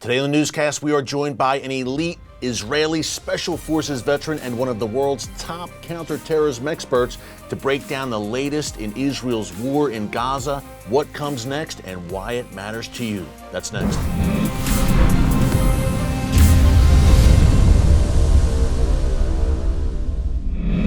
Today on the newscast, we are joined by an elite Israeli Special Forces veteran and one of the world's top counterterrorism experts to break down the latest in Israel's war in Gaza, what comes next, and why it matters to you. That's next.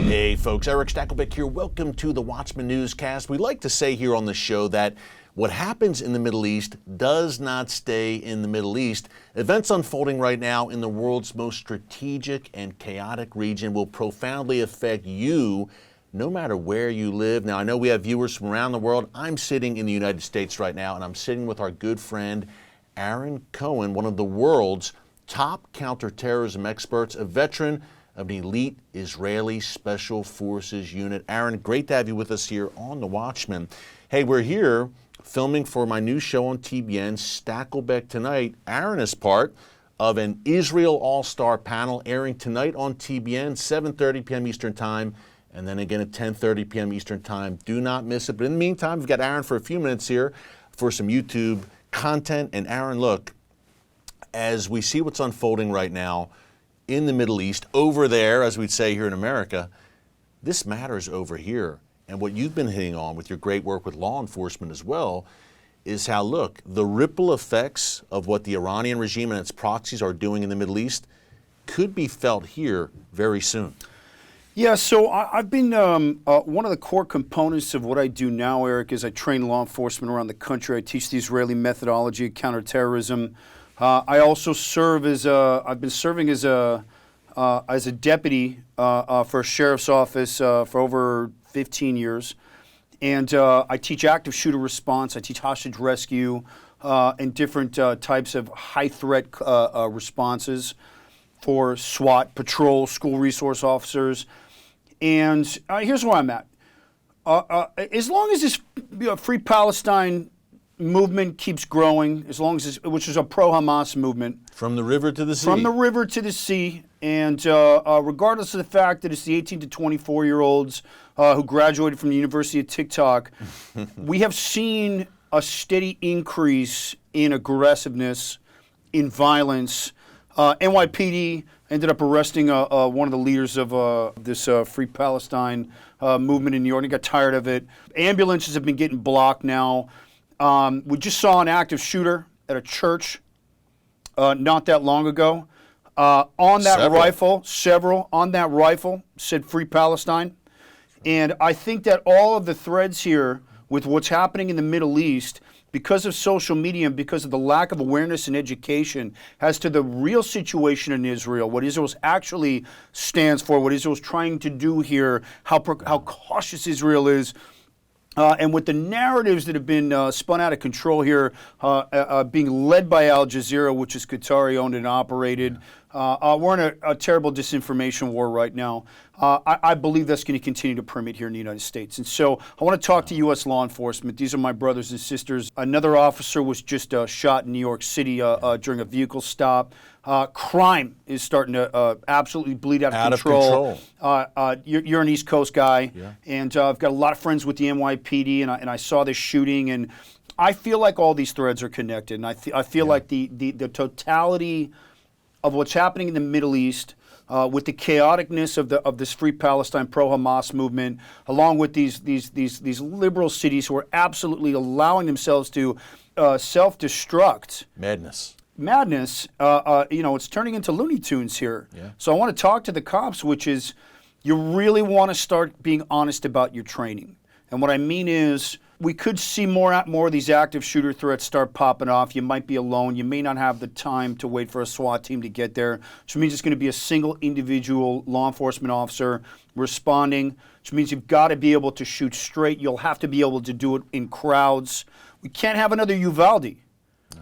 Hey folks, Erick Stakelbeck here. Welcome to the Watchman Newscast. We like to say here on the show that what happens in the Middle East does not stay in the Middle East. Events unfolding right now in the world's most strategic and chaotic region will profoundly affect you no matter where you live. Now, I know we have viewers from around the world. I'm sitting in the United States right now, and I'm sitting with our good friend, Aaron Cohen, one of the world's top counterterrorism experts, a veteran of an elite Israeli Special Forces unit. Aaron, great to have you with us here on The Watchman. Hey, we're here filming for my new show on TBN, Stakelbeck Tonight. Aaron is part of an Israel All-Star panel airing tonight on TBN, 7:30 p.m. Eastern Time, and then again at 10:30 p.m. Eastern Time. Do not miss it. But in the meantime, we've got Aaron for a few minutes here for some YouTube content. And Aaron, look, as we see what's unfolding right now in the Middle East, over there, as we'd say here in America, this matters over here. And what you've been hitting on with your great work with law enforcement as well is how, look, the ripple effects of what the Iranian regime and its proxies are doing in the Middle East could be felt here very soon. Yeah, so I've been, one of the core components of what I do now, Eric, is I train law enforcement around the country. I teach the Israeli methodology of counterterrorism. I also serve as I've been serving as a deputy for a sheriff's office for over 15 years. And I teach active shooter response. I teach hostage rescue and different types of high threat responses for SWAT, patrol, school resource officers. And here's where I'm at. As long as this Free Palestine movement keeps growing, as long as which is a pro-Hamas movement. From the river to the sea. From the river to the sea. And regardless of the fact that it's the 18 to 24-year-olds who graduated from the University of TikTok, we have seen a steady increase in aggressiveness, in violence. NYPD ended up arresting one of the leaders of this Free Palestine movement in New York. He got tired of it. Ambulances have been getting blocked now. We just saw an active shooter at a church not that long ago. On that rifle said Free Palestine. And I think that all of the threads here with what's happening in the Middle East, because of social media and because of the lack of awareness and education as to the real situation in Israel, what Israel actually stands for, what Israel is trying to do here, how cautious Israel is, and with the narratives that have been spun out of control here, being led by Al Jazeera, which is Qatari-owned and operated, we're in a terrible disinformation war right now. I believe that's going to continue to permeate here in the United States. And so I want to talk to U.S. law enforcement. These are my brothers and sisters. Another officer was just shot in New York City during a vehicle stop. Crime is starting to absolutely bleed out of control. You're an East Coast guy, and I've got a lot of friends with the NYPD, and I saw this shooting, and I feel like all these threads are connected, and I feel like the totality of what's happening in the Middle East, with the chaoticness of this Free Palestine pro-Hamas movement, along with these liberal cities who are absolutely allowing themselves to self-destruct. Madness, it's turning into Looney Tunes here. Yeah. So I want to talk to the cops, which is you really want to start being honest about your training. And what I mean is we could see more of these active shooter threats start popping off. You might be alone. You may not have the time to wait for a SWAT team to get there, which means it's going to be a single individual law enforcement officer responding, which means you've got to be able to shoot straight. You'll have to be able to do it in crowds. We can't have another Uvalde.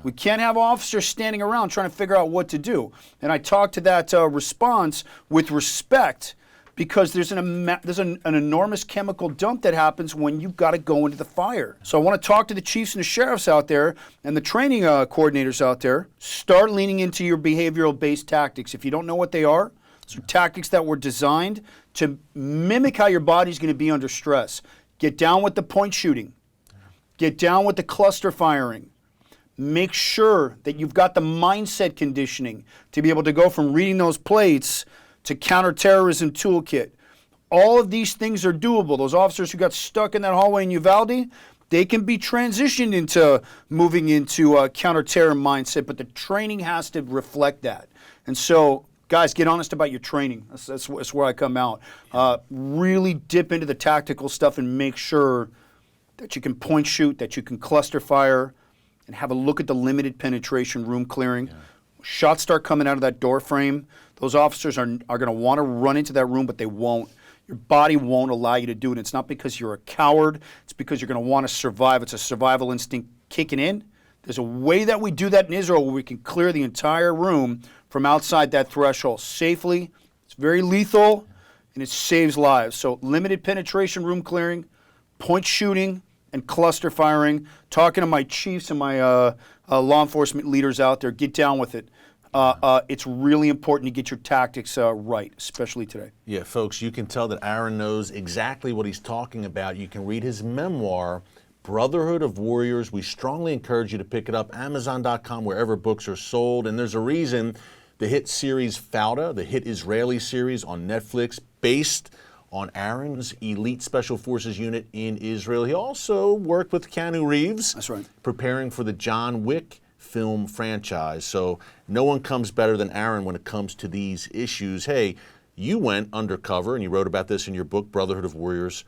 We can't have officers standing around trying to figure out what to do. And I talked to that response with respect, because there's an enormous chemical dump that happens when you've got to go into the fire. So I want to talk to the chiefs and the sheriffs out there and the training coordinators out there. Start leaning into your behavioral-based tactics. If you don't know what they are, those are tactics that were designed to mimic how your body's going to be under stress. Get down with the point shooting. Get down with the cluster firing. make sure that you've got the mindset conditioning to be able to go from reading those plates to counterterrorism toolkit. All of these things are doable. Those officers who got stuck in that hallway in Uvalde, they can be transitioned into moving into a counter-terror mindset, but the training has to reflect that. And so, guys, get honest about your training. That's where I come out. Really dip into the tactical stuff and make sure that you can point shoot, that you can cluster fire, and have a look at the limited penetration room clearing. Yeah. Shots start coming out of that door frame. Those officers are going to want to run into that room, but they won't. Your body won't allow you to do it. It's not because you're a coward. It's because you're going to want to survive. It's a survival instinct kicking in. There's a way that we do that in Israel where we can clear the entire room from outside that threshold safely. It's very lethal, and it saves lives. So limited penetration room clearing, point shooting, and cluster firing. Talking to my chiefs and my law enforcement leaders out there, get down with it. It's really important to get your tactics right, especially today. Yeah, folks, you can tell that Aaron knows exactly what he's talking about. You can read his memoir, Brotherhood of Warriors. We strongly encourage you to pick it up, Amazon.com, wherever books are sold. And there's a reason the hit series Fauda, the hit Israeli series on Netflix, based on Aaron's elite special forces unit in Israel. He also worked with Keanu Reeves. That's right. Preparing for the John Wick film franchise. So no one comes better than Aaron when it comes to these issues. Hey, you went undercover, and you wrote about this in your book, Brotherhood of Warriors,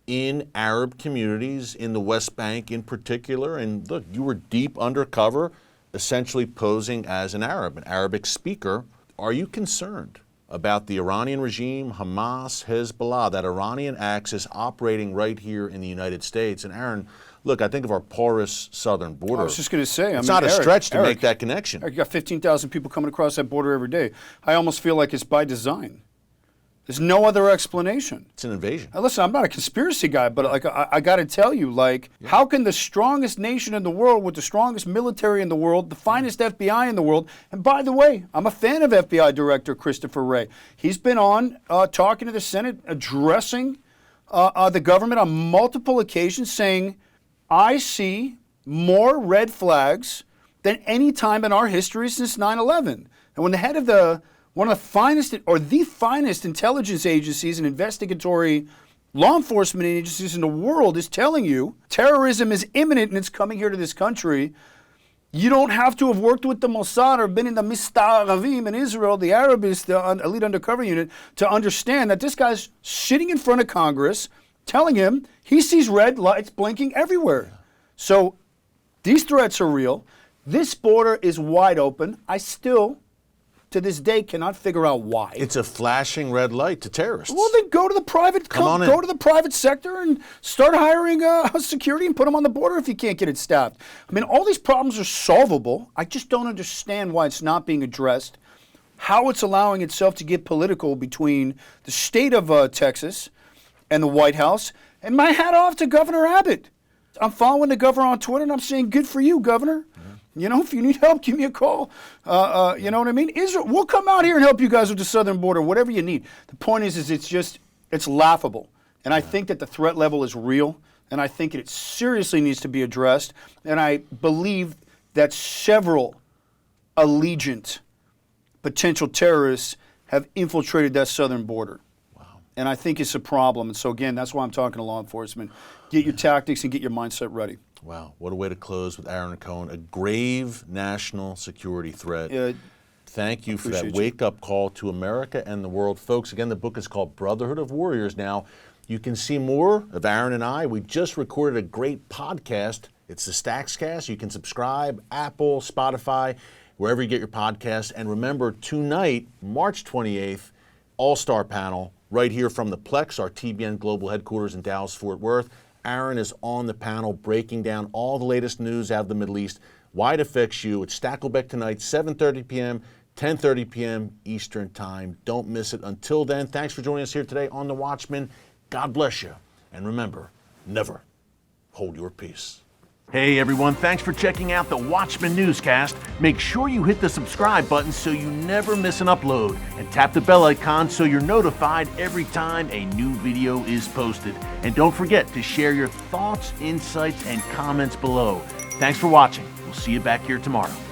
in Arab communities, in the West Bank in particular. And look, you were deep undercover, essentially posing as an Arabic speaker. Are you concerned about the Iranian regime, Hamas, Hezbollah, that Iranian axis operating right here in the United States? And Aaron, look, I think of our porous southern border. I was just going to say, it's not a stretch to make that connection. You got 15,000 people coming across that border every day. I almost feel like it's by design. There's no other explanation. It's an invasion. Now, listen, I'm not a conspiracy guy, but like I got to tell you, how can the strongest nation in the world, with the strongest military in the world, the finest FBI in the world, and by the way, I'm a fan of FBI Director Christopher Wray. He's been on talking to the Senate, addressing the government on multiple occasions, saying, I see more red flags than any time in our history since 9/11. And when the head of one of the finest or the finest intelligence agencies and investigatory law enforcement agencies in the world is telling you terrorism is imminent and it's coming here to this country, you don't have to have worked with the Mossad or been in the Mistaravim in Israel, the Arabis, the elite undercover unit, to understand that this guy's sitting in front of Congress telling him he sees red lights blinking everywhere. So these threats are real. This border is wide open. I still, to this day, cannot figure out why. It's a flashing red light to terrorists. Well, then go to the private sector and start hiring security and put them on the border if you can't get it staffed. I mean, all these problems are solvable. I just don't understand why it's not being addressed, how it's allowing itself to get political between the state of Texas and the White House. And my hat off to Governor Abbott. I'm following the governor on Twitter, and I'm saying, good for you, Governor. You know, if you need help, give me a call. You know what I mean? Israel, we'll come out here and help you guys with the southern border, whatever you need. The point is it's laughable. And I think that the threat level is real, and I think it seriously needs to be addressed. And I believe that several allegiant potential terrorists have infiltrated that southern border. And I think it's a problem. And so, again, that's why I'm talking to law enforcement. Get your tactics and get your mindset ready. Wow, what a way to close with Aaron Cohen. A grave national security threat. Thank you for that wake-up call to America and the world. Folks, again, the book is called Brotherhood of Warriors. Now, you can see more of Aaron and I. We just recorded a great podcast. It's the Stackscast. You can subscribe, Apple, Spotify, wherever you get your podcasts. And remember, tonight, March 28th, all-star panel, right here from the Plex, our TBN Global headquarters in Dallas-Fort Worth. Aaron is on the panel breaking down all the latest news out of the Middle East, why it affects you. It's Stakelbeck tonight, 7:30 p.m., 10:30 p.m. Eastern Time. Don't miss it. Until then, thanks for joining us here today on The Watchman. God bless you. And remember, never hold your peace. Hey everyone, thanks for checking out the Watchman Newscast. Make sure you hit the subscribe button so you never miss an upload, and tap the bell icon so you're notified every time a new video is posted. And don't forget to share your thoughts, insights, and comments below. Thanks for watching. We'll see you back here tomorrow.